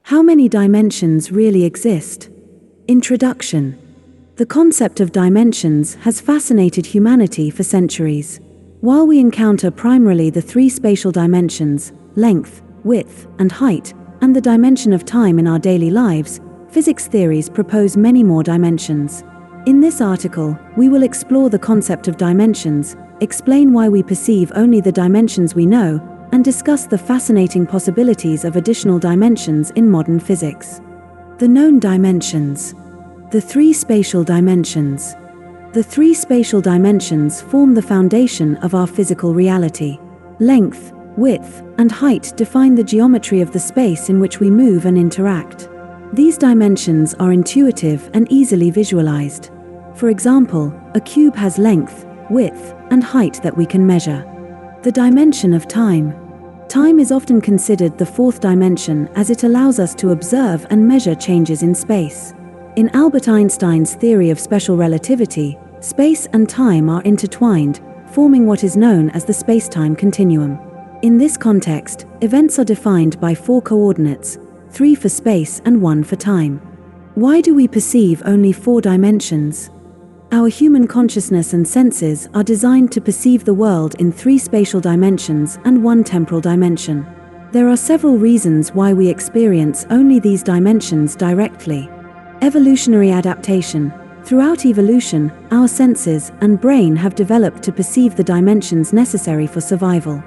How many dimensions really exist? Introduction. The concept of dimensions has fascinated humanity for centuries. While we encounter primarily the three spatial dimensions, length, width, and height, and the dimension of time in our daily lives, physics theories propose many more dimensions. In this article, we will explore the concept of dimensions, explain why we perceive only the dimensions we know, and discuss the fascinating possibilities of additional dimensions in modern physics. The known dimensions. The three spatial dimensions. The three spatial dimensions form the foundation of our physical reality. Length, width, and height define the geometry of the space in which we move and interact. These dimensions are intuitive and easily visualized. For example, a cube has length, width, and height that we can measure. The dimension of time. Time is often considered the fourth dimension as it allows us to observe and measure changes in space. In Albert Einstein's theory of special relativity, space and time are intertwined, forming what is known as the space-time continuum. In this context, events are defined by four coordinates, 3 for space and 1 for time. Why do we perceive only 4 dimensions? Our human consciousness and senses are designed to perceive the world in 3 spatial dimensions and 1 temporal dimension. There are several reasons why we experience only these dimensions directly. Evolutionary adaptation. Throughout evolution, our senses and brain have developed to perceive the dimensions necessary for survival.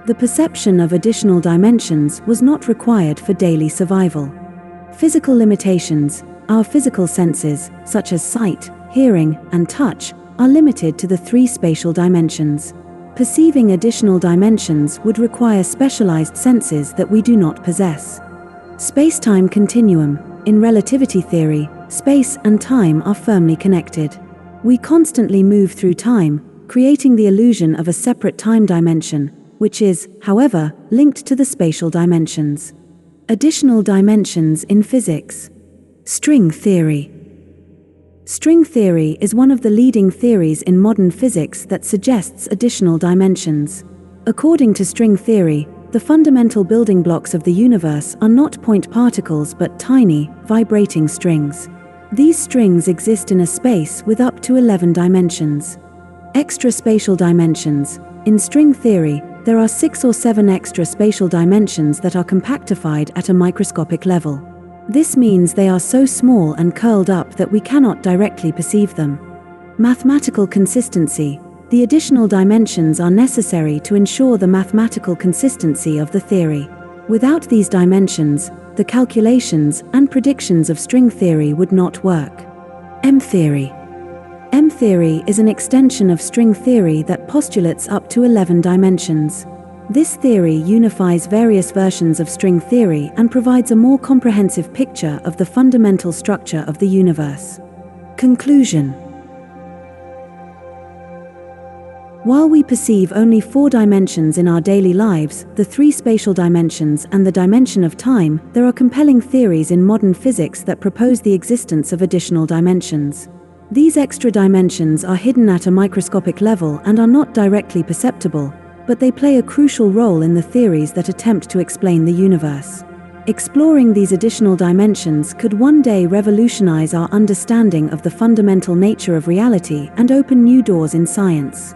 The perception of additional dimensions was not required for daily survival. Physical limitations. Our physical senses, such as sight, hearing, and touch, are limited to the 3 spatial dimensions. Perceiving additional dimensions would require specialized senses that we do not possess. Space-time continuum. In relativity theory, space and time are firmly connected. We constantly move through time, creating the illusion of a separate time dimension, which is, however, linked to the spatial dimensions. Additional dimensions in physics. String theory. String theory is one of the leading theories in modern physics that suggests additional dimensions. According to string theory, the fundamental building blocks of the universe are not point particles but tiny, vibrating strings. These strings exist in a space with up to 11 dimensions. Extra spatial dimensions. In string theory, there are 6 or 7 extra spatial dimensions that are compactified at a microscopic level. This means they are so small and curled up that we cannot directly perceive them. Mathematical consistency. The additional dimensions are necessary to ensure the mathematical consistency of the theory. Without these dimensions, the calculations and predictions of string theory would not work. M-theory. M-theory is an extension of string theory that postulates up to 11 dimensions. This theory unifies various versions of string theory and provides a more comprehensive picture of the fundamental structure of the universe. Conclusion. While we perceive only 4 dimensions in our daily lives, the 3 spatial dimensions and the dimension of time, there are compelling theories in modern physics that propose the existence of additional dimensions. These extra dimensions are hidden at a microscopic level and are not directly perceptible, but they play a crucial role in the theories that attempt to explain the universe. Exploring these additional dimensions could one day revolutionize our understanding of the fundamental nature of reality and open new doors in science.